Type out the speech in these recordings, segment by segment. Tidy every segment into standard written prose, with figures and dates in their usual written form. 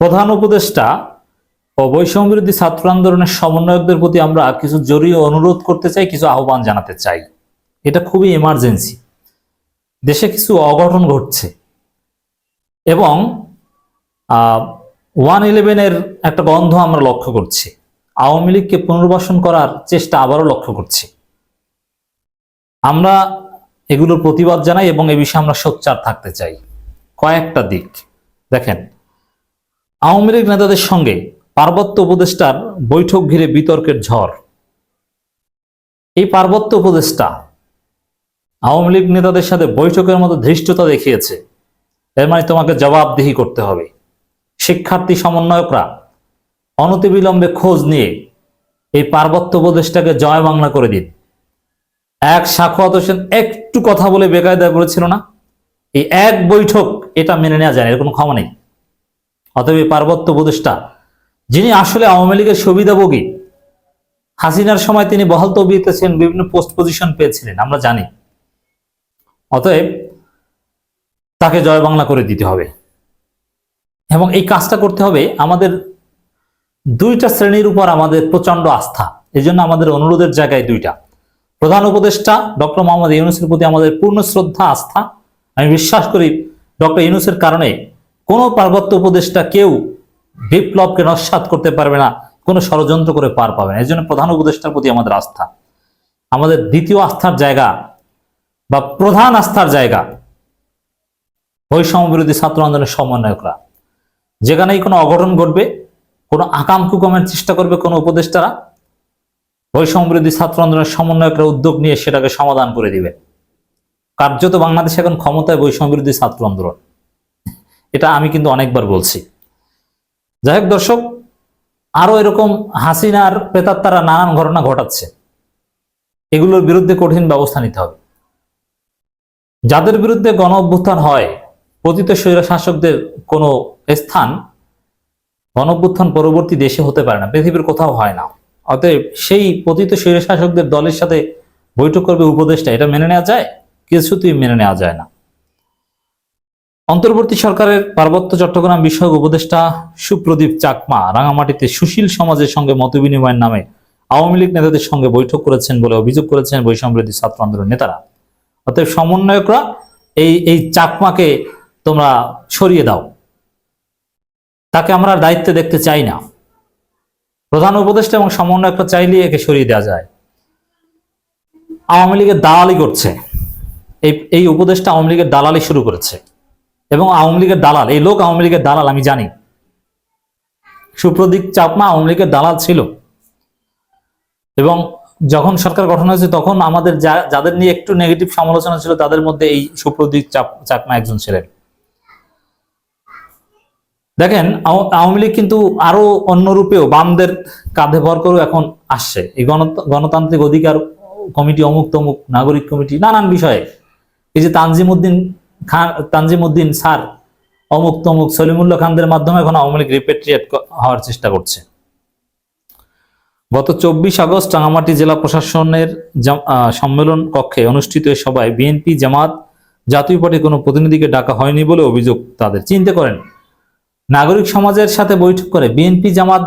প্রধান উপদেষ্টা ও বৈষম্য বিরোধী ছাত্র আন্দোলনের সমন্বয়কদের প্রতি আমরা কিছু জরুরি অনুরোধ করতে চাই, কিছু আহ্বান জানাতে চাই। এটা খুবই এমার্জেন্সি। দেশে কিছু অঘটন ঘটছে এবং 111-এর একটা গন্ধ আমরা লক্ষ্য করছি। আওয়ামী লীগকে পুনর্বাসন করার চেষ্টা আবারও লক্ষ্য করছি। আমরা এগুলোর প্রতিবাদ জানাই এবং এ বিষয়ে আমরা সোচ্চার থাকতে চাই। কয়েকটা দিক দেখেন, আওয়ামী লীগ নেতাদের সঙ্গে পার্বত্য উপদেষ্টার বৈঠক ঘিরে বিতর্কের ঝড়। এই পার্বত্য উপদেষ্টা আওয়ামী লীগ নেতাদের সাথে বৈঠকের মতো ধৃষ্টতা দেখিয়েছে, এর মানে তোমাকে জবাবদিহি করতে হবে। শিক্ষার্থী সমন্বয়করা অনতিবিলম্বে খোঁজ নিয়ে এই পার্বত্য উপদেষ্টাকে জয় বাংলা করে দিন। এক সাখাওয়াত হোসেন একটু কথা বলে বেকায়দায় পড়েছিল না, এই এক বৈঠক এটা মেনে নেওয়া যায় না, এর কোনো ক্ষমা নেই। অতএব এই পার্বত্য উপদেষ্টা, যিনি আসলে আওয়ামী লীগের সুবিধাভোগী, হাসিনার সময় তিনি বহাল তবিয়তে ছিলেন, বিভিন্ন পোস্ট পজিশন পেয়েছিলেন, আমরা জানি। অতএব তাকে জয় বাংলা করে দিতে হবে এবং এই কাজটা করতে হবে। আমাদের দুইটা শ্রেণীর উপর আমাদের প্রচন্ড আস্থা, এই জন্য আমাদের অনুরোধের জায়গায় দুইটা। প্রধান উপদেষ্টা ডক্টর মোহাম্মদ ইউনূসের প্রতি আমাদের পূর্ণ শ্রদ্ধা, আস্থা। আমি বিশ্বাস করি ডক্টর ইউনূসের কারণে কোনো পার্বত্য উপদেষ্টা কেউ বিপ্লবকে নস্যাৎ করতে পারবে না, কোনো ষড়যন্ত্র করে পার পাবে না। এই জন্য প্রধান উপদেষ্টার প্রতি আমাদের আস্থা। আমাদের দ্বিতীয় আস্থার জায়গা বা প্রধান আস্থার জায়গা বৈষম্য বিরোধী ছাত্র আন্দোলনের সমন্বয়করা। যেখানেই কোনো অঘটন ঘটবে, কোনো আকাম কুকামের চেষ্টা করবে কোনো উপদেষ্টারা, বৈষম্য বিরোধী ছাত্র আন্দোলনের সমন্বয়করা উদ্যোগ নিয়ে সেটাকে সমাধান করে দিবে। কার্যত বাংলাদেশে এখন ক্ষমতায় বৈষম্য বিরোধী ছাত্র আন্দোলন, এটা আমি কিন্তু অনেকবার বলছি। যাই হোক দর্শক, আরো এরকম হাসিনার প্রেতাত্মারা নানান ঘটনা ঘটাচ্ছে, এগুলোর বিরুদ্ধে কঠিন ব্যবস্থা নিতে হবে। যাদের বিরুদ্ধে গণ অভ্যুত্থান হয়, পতিত স্বৈর শাসকদের কোনো স্থান গণ অভ্যুত্থান পরবর্তী দেশে হতে পারে না, পৃথিবীর কোথাও হয় না। অতএব সেই পতিত স্বৈর শাসকদের দলের সাথে বৈঠক করবে উপদেষ্টা, এটা মেনে নেওয়া যায়? কিছুতেই মেনে নেওয়া যায় না। অন্তর্বর্তী সরকারের পার্বত্য চট্টগ্রাম বিষয়ক উপদেষ্টা সুপ্রদীপ চাকমা রাঙামাটিতে সুশীল সমাজের সঙ্গে মতবিনিময়ের নামে আওয়ামী লীগ নেতাদের সঙ্গে বৈঠক করেছেন বলে অভিযোগ করেছেন বৈষম্য বিরোধী ছাত্র আন্দোলনের নেতারা। অতএব সমন্বয়করা এই চাকমাকে তোমরা সরিয়ে দাও, তাকে আমরা দায়িত্বে দেখতে চাই না। প্রধান উপদেষ্টা এবং সমন্বয়করা চাইলে একে সরিয়ে দেওয়া যায়। আওয়ামী লীগের দালালি করছে, এই উপদেষ্টা আওয়ামী লীগের দালালি শুরু করেছে এবং আওয়ামী লীগের দালাল, এই লোক আওয়ামী লীগের দালাল, আমি জানি। সুপ্রদীপ চাকমা আওয়ামী লীগের দালাল ছিল এবং যখন সরকার গঠন হয়েছে তখন আমাদের যাদের নিয়ে একটু নেগেটিভ সমালোচনা ছিল তাদের মধ্যে এই সুপ্রদীপ চাকমা একজন ছিলেন। দেখেন, আওয়ামী লীগ কিন্তু আরো অন্য রূপেও বামদের কাঁধে ভর করেও এখন আসছে। এই গণতান্ত্রিক অধিকার কমিটি, অমুক তমুক নাগরিক কমিটি, নানান বিষয়ে এই যে তানজিমউদ্দিন স্যার, অমুক তমুক সলিমুল্লাহ খানদের মাধ্যমে এখন আওয়ামী লীগ রিপেট্রিয়েট হওয়ার চেষ্টা করছে। গত 24 আগস্ট রাঙামাটি জেলা প্রশাসনের সম্মেলন কক্ষে অনুষ্ঠিত এই সভায় বিএনপি, জামাত, জাতীয় পার্টির কোনো প্রতিনিধিকে ডাকা হয়নি বলে অভিযোগ তাদের। চিন্তা করেন, নাগরিক সমাজের সাথে বৈঠক করে বিএনপি, জামাত,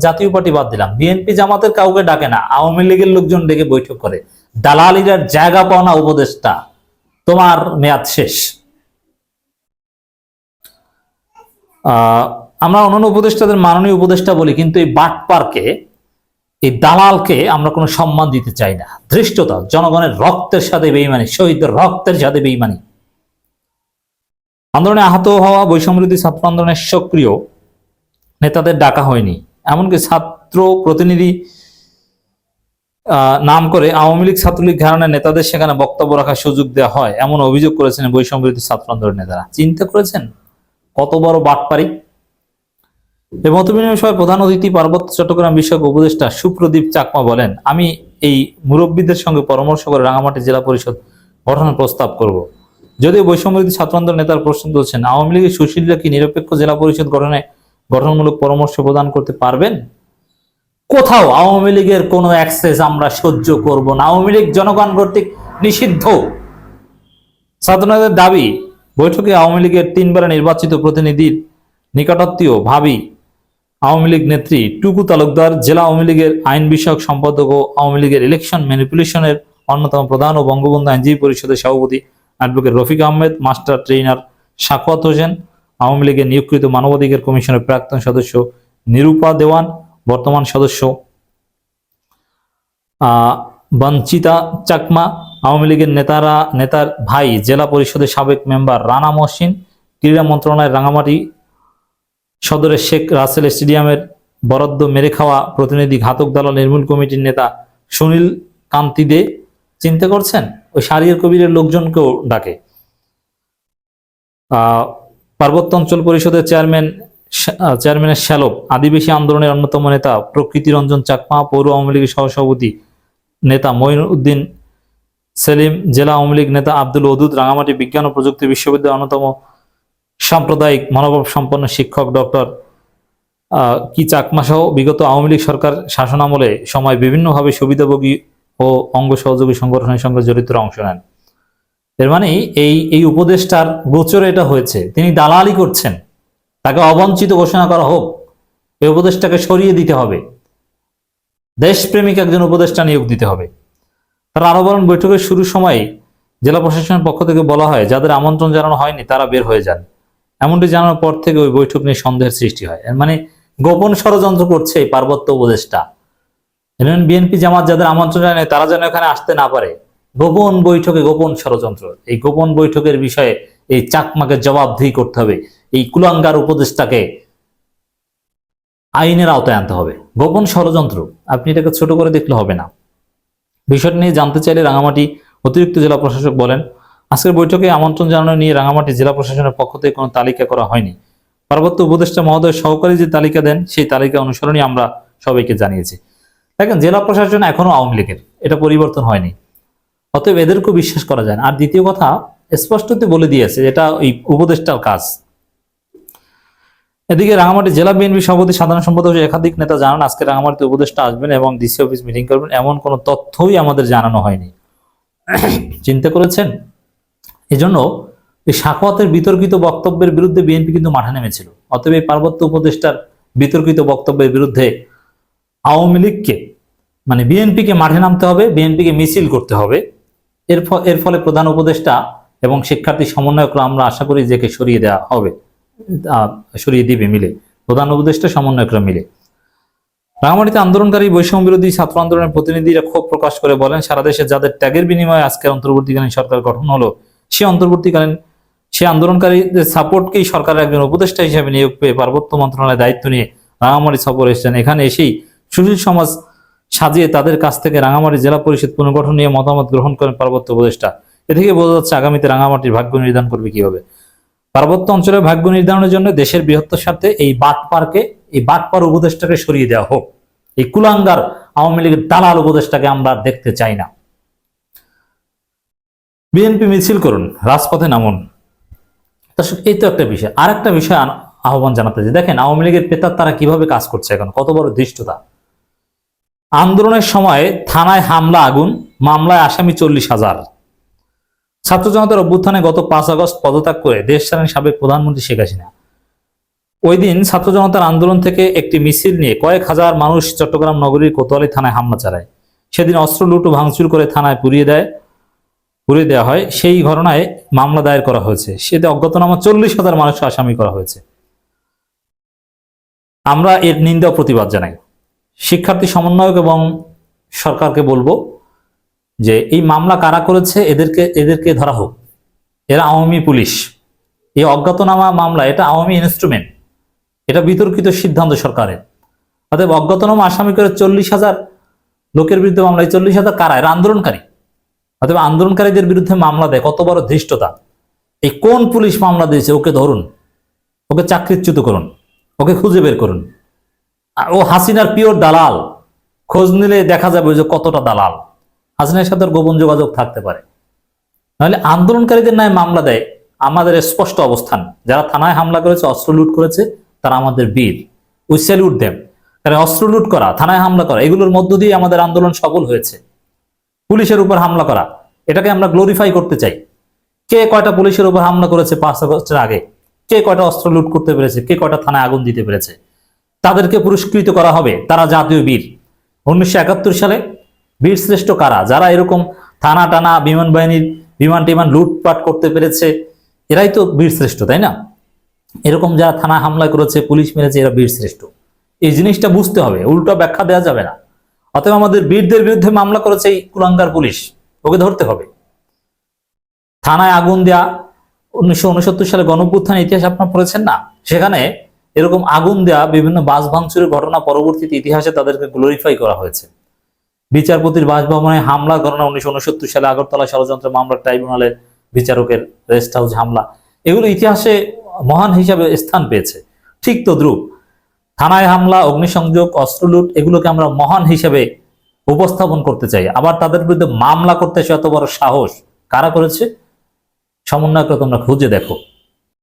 জাতীয় পার্টি বাদ দিলাম, বিএনপি জামাতের কাউকে ডাকে না, আওয়ামী লীগের লোকজন ডেকে বৈঠক করে। দালালিরার জায়গা পাও না উপদেষ্টা, তোমার মেয়াদ শেষ। আমরা অন্যান্য উপদেষ্টাদের মাননীয় উপদেষ্টা বলি, কিন্তু এই বাটপারকে, এই দালালকে আমরা কোনো সম্মান দিতে চাই না। ধৃষ্টতা, জনগণের রক্তের সাথে বেইমানি, শহীদদের রক্তের সাথে বেইমানি। আন্দোলনে আহত হওয়া বৈষম্য বিরোধী ছাত্র আন্দোলনের সক্রিয় নেতাদের ডাকা হয়নি, এমনকি ছাত্র প্রতিনিধি নাম করে আওয়ামী লীগ, ছাত্রলীগ ঘরানার নেতাদের সেখানে বক্তব্য রাখার সুযোগ দেওয়া হয়, এমন অভিযোগ করেছেন বৈষম্য বিরোধী ছাত্র আন্দোলনের নেতারা। চিন্তা করেছেন কত বড় বাটপারি? এই মতবিনিময় সভায় প্রধান অতিথি পার্বত্য চট্টগ্রাম বিষয়ক উপদেষ্টা সুপ্রদীপ চাকমা বলেন, আমি এই মুরব্বীদের সঙ্গে পরামর্শ করে রাঙামাটি জেলা পরিষদ গঠনের প্রস্তাব করব। যদিও বৈষম্য বিরোধী ছাত্র আন্দোলন নেতার প্রশ্ন তুলছেন, আওয়ামী লীগের সুশীলরা কি নিরপেক্ষ জেলা পরিষদ গঠনমূলক পরামর্শ প্রদান করতে পারবেন? কোথাও আওয়ামী লীগের কোনো অ্যাক্সেস আমরা সহ্য করব না। আওয়ামী লীগ জনগণ কর্তৃক নিষিদ্ধ। ছাত্রনেতাদের দাবি, বৈঠকে আওয়ামী লীগের 3 বার নির্বাচিত প্রতিনিধির নিকটাত্মীয় ভাবি আওয়ামী লীগ নেত্রী টুকু তালুকদার, জেলা আওয়ামী লীগের আইন বিষয়ক সম্পাদক ও আওয়ামী লীগের ইলেকশন ম্যানিপুলেশনের অন্যতম প্রধান ও বঙ্গবন্ধু আইনজীবী পরিষদের সভাপতি advocate Rafiq Ahmed, master trainer Sakhawat Hossain, Awami লীগের নিয়োগকৃত মানবাধিকার কমিশনের প্রাক্তন সদস্য নিরূপা দেওয়ান, বর্তমান সদস্য বঞ্চিতা চাকমা, আওয়ামী লীগের নেতার ভাই জেলা পরিষদের সাবেক মেম্বার রানা মহসিন, ক্রীড়া মন্ত্রণালয়ের রাঙামাটি সদরের শেখ রাসেল স্টেডিয়ামের বরাদ্দ মেরে খাওয়া প্রতিনিধি ঘাতক দালাল নির্মূল কমিটির নেতা সুনীল কান্তি দে। চিন্তা করছেন, ওই শাহরিয়ার কবিরের লোকজনকেও ডাকে। পার্বত্য অঞ্চল পরিষদের চেয়ারম্যানের শ্যালক, আদিবাসী আন্দোলনের অন্যতম নেতা প্রকৃতি রঞ্জন চাকমা, পৌর আওয়ামী লীগের সহসভাপতি নেতা মঈনুদ্দিন সেলিম, জেলা আওয়ামী লীগ নেতা আব্দুল ওদুদ, রাঙামাটি বিজ্ঞান ও প্রযুক্তি বিশ্ববিদ্যালয়ের অন্যতম সাম্প্রদায়িক মনোভাব সম্পন্ন শিক্ষক ডক্টর কি চাকমা সহ বিগত আওয়ামী লীগ সরকার শাসনামলে সময় বিভিন্নভাবে সুবিধাভোগী ও অঙ্গ সহযোগী সংগঠনের সঙ্গে জড়িতরা অংশ নেন। এর মানে এই উপদেষ্টার গোচরে এটা হয়েছে, তিনি দালালি করছেন, তাকে অবঞ্চিত ঘোষণা করা হোক, এই উপদেষ্টাকে সরিয়ে দিতে হবে, দেশপ্রেমিক একজন উপদেষ্টা নিয়োগ দিতে হবে। তারা আরো বলেন, বৈঠকের শুরুর সময় জেলা প্রশাসনের পক্ষ থেকে বলা হয় যাদের আমন্ত্রণ জানানো হয়নি তারা বের হয়ে যান। এমনটি জানানোর পর থেকে ওই বৈঠক নিয়ে সন্দেহের সৃষ্টি হয়। এর মানে গোপন ষড়যন্ত্র করছে এই পার্বত্য উপদেষ্টা। বিএনপি জামাত যাদের আমন্ত্রণ জানায় তারা যেন এখানে আসতে না পারে, গোপন বৈঠকে গোপন ষড়যন্ত্র। এই গোপন বৈঠকের বিষয়ে এই চাকমাকে জবাবদিহি করতে হবে, এই কুলাঙ্গার উপদেষ্টাকে আইনের আওতায় আনতে হবে। গোপন ষড়যন্ত্র, আপনি এটাকে ছোট করে দেখলে হবে না। বিষয়টি নিয়ে জানতে চাইলে রাঙামাটি অতিরিক্ত জেলা প্রশাসক বলেন, আজকের বৈঠকে আমন্ত্রণ জানানো নিয়ে রাঙামাটি জেলা প্রশাসনের পক্ষ থেকে কোনো তালিকা করা হয়নি। পার্বত্য উপদেষ্টা মহোদয় সহকারী যে তালিকা দেন সেই তালিকা অনুসরণই আমরা সবাইকে জানিয়েছি। দেখেন, জেলা প্রশাসন এখনো আওয়ামী লীগের, এটা পরিবর্তন হয়নি, অতএব এদেরকেও বিশ্বাস করা যায় না। আর দ্বিতীয় কথা, স্পষ্টতে বলে দিয়েছে এটা এই উপদেষ্টার কাজ। এদিকে রাঙামাটি জেলা বিএনপি সভাপতি সাধারণ সম্পাদক একাধিক নেতা জানান, আজকে রাঙামাটিতে উপদেষ্টা আসবেন এবং ডিসি অফিস মিটিং করবেন, এমন কোনো তথ্যই আমাদের জানানো হয়নি। চিন্তা করেছেন? এজন্য এই সাখাওয়াতের বিতর্কিত বক্তব্যের বিরুদ্ধে বিএনপি কিন্তু মাঠে নেমেছিল। অতএব এই পার্বত্য উপদেষ্টার বিতর্কিত বক্তব্যের বিরুদ্ধে আওয়ামী লীগকে মানে বিএনপিকে মাঠে নামতে হবে, বিএনপিকে মিছিল করতে হবে। এর ফলে প্রধান উপদেষ্টা এবং শিক্ষার্থী সমন্বয়করা আমরা আশা করি যে সরিয়ে দেওয়া হবে, সরিয়ে দিবে মিলে, প্রধান উপদেষ্টা সমন্বয়করা মিলে। রাঙামাটিতে আন্দোলনকারী বৈষম্য বিরোধী ছাত্র আন্দোলনের প্রতিনিধিরা ক্ষোভ প্রকাশ করে বলেন, সারা দেশে যাদের ত্যাগের বিনিময়ে আজকে অন্তর্বর্তীকালীন সরকার গঠন হলো, সে আন্দোলনকারীদের সাপোর্টকেই সরকারের একজন উপদেষ্টা হিসেবে নিয়োগ পেয়ে পার্বত্য মন্ত্রণালয়ের দায়িত্ব নিয়ে রাঙামাটি সফর এসেছেন। এখানে এসেই সুশীল সমাজ সাজিয়ে তাদের কাছ থেকে রাঙামাটি জেলা পরিষদ পুনর্গঠন নিয়ে মতামত গ্রহণ করেন পার্বত্য উপদেষ্টা। এ থেকে বোঝা যাচ্ছে আগামীতে রাঙামাটির ভাগ্য নির্ধারণ করবে কিভাবে। পার্বত্য অঞ্চলের ভাগ্য নির্ধারণের জন্য দেশের বৃহত্তর স্বার্থে এই বাটপার উপদেষ্টাকে সরিয়ে দেওয়া হোক। এই কুলাঙ্গার আওয়ামী লীগের দালাল উপদেষ্টাকে আমরা দেখতে চাই না। বিএনপি মিছিল করুন, রাজপথে নামুন। দর্শক, এই তো একটা বিষয়। আর একটা বিষয় আহ্বান জানাতে চাই। দেখেন, আওয়ামী লীগের পেতার তারা কিভাবে কাজ করছে, এখন কত বড় ধৃষ্টতা। আন্দোলনের সময় থানায় হামলা, আগুন, মামলায় আসামি 40,000। ছাত্র জনতার অভ্যুত্থানে গত 5 আগস্ট পদত্যাগ করে দেশ ছাড়েন সাবেক প্রধানমন্ত্রী শেখ হাসিনা। ওই দিন ছাত্র জনতার আন্দোলন থেকে একটি মিছিল নিয়ে কয়েক হাজার মানুষ চট্টগ্রাম নগরীর কোতোয়ালি থানায় হামলা চালায়। সেদিন অস্ত্র লুট ও ভাঙচুর করে থানায় পুড়িয়ে দেওয়া হয়। সেই ঘটনায় মামলা দায়ের করা হয়েছে। সেতে অজ্ঞাতনামা 40,000 মানুষকে আসামি করা হয়েছে। আমরা এর নিন্দা প্রতিবাদ জানাই। শিক্ষার্থী সমন্বয়ক এবং সরকারকে বলবো যে এই মামলা কারা করেছে এদেরকে ধরা হোক। এরা আওয়ামী পুলিশ। এই অজ্ঞাতনামা মামলা এটা আওয়ামী ইনস্ট্রুমেন্ট, এটা বিতর্কিত সিদ্ধান্ত সরকারের। অতএব অজ্ঞাতনামা আসামি করে 40,000 লোকের বিরুদ্ধে মামলা। এই 40,000 কারা? এরা আন্দোলনকারী। অতএব আন্দোলনকারীদের বিরুদ্ধে মামলা দেয়, কত বড় ধৃষ্টতা। এই কোন পুলিশ মামলা দিয়েছে ওকে ধরুন, ওকে চাকরিচ্যুত করুন, ওকে খুঁজে বের করুন। ও হাসিনার পিওর দালাল, খোঁজ নিলে দেখা যাবে যে কতটা দালাল। হাসিনার সাথে গোপন যোগাযোগ থাকতে পারে। নাহলে আন্দোলনকারীদের নামে মামলা দেয়। আমাদের স্পষ্ট অবস্থান, যারা থানায় হামলা করেছে, অস্ত্র লুট করেছে, তারা আমাদের বীর। We salute them. কারণ অস্ত্র লুট করা, থানায় হামলা করা, এগুলোর মধ্য দিয়ে আমাদের আন্দোলন সফল হয়েছে। পুলিশের উপর হামলা করা, এটাকে আমরা গ্লোরিফাই করতে চাই। কে কয়টা পুলিশের উপর হামলা করেছে 5 আগস্টের আগে? কে কয়টা অস্ত্র লুট করতে পেরেছে, কে কয়টা থানায় আগুন দিতে পেরেছে, তাদেরকে পুরস্কৃত করা হবে। তারা জাতীয় বীর। 1971 সালে বীর শ্রেষ্ঠ কারা? যারা এরকম থানা টানা বিমান বাহিনীর বিমান টিমান লুটপাট করতে পেরেছে, এরাই তো বীর শ্রেষ্ঠ, তাই না? এরকম যারা থানা হামলা করেছে, পুলিশ মেরেছে, এরা বীর শ্রেষ্ঠ। এই জিনিসটা বুঝতে হবে, উল্টো ব্যাখ্যা দেওয়া যাবে না। অতএব আমাদের বীরদের বিরুদ্ধে মামলা করেছে এই কুলাঙ্গার পুলিশ, ওকে ধরতে হবে। থানায় আগুন দেয়া, 1969 সালে গণঅভ্যুত্থানের ইতিহাস আপনারা পড়েছেন না? সেখানে এরকম আগুন দেয়া বিভিন্ন বাস ভাঙচুরের ঘটনা পরবর্তীতে ইতিহাসে তাদেরকে গ্লোরিফাই করা হয়েছে। বিচারপতির বাসভবনে হামলার ঘটনা 1969 সালে আগরতলা ষড়যন্ত্র মামলার ট্রাইব্যুনালের বিচারকের রেস্ট হাউস হামলা, এগুলো ইতিহাসে মহান হিসাবে স্থান পেয়েছে। ঠিক তদ্রুপ থানায় হামলা, অগ্নিসংযোগ, অস্ত্র লুট, এগুলোকে আমরা মহান হিসেবে উপস্থাপন করতে চাই। আবার তাদের বিরুদ্ধে মামলা করতে এত বড় সাহস কারা করেছে? সমন্বয়কে তোমরা খুঁজে দেখো।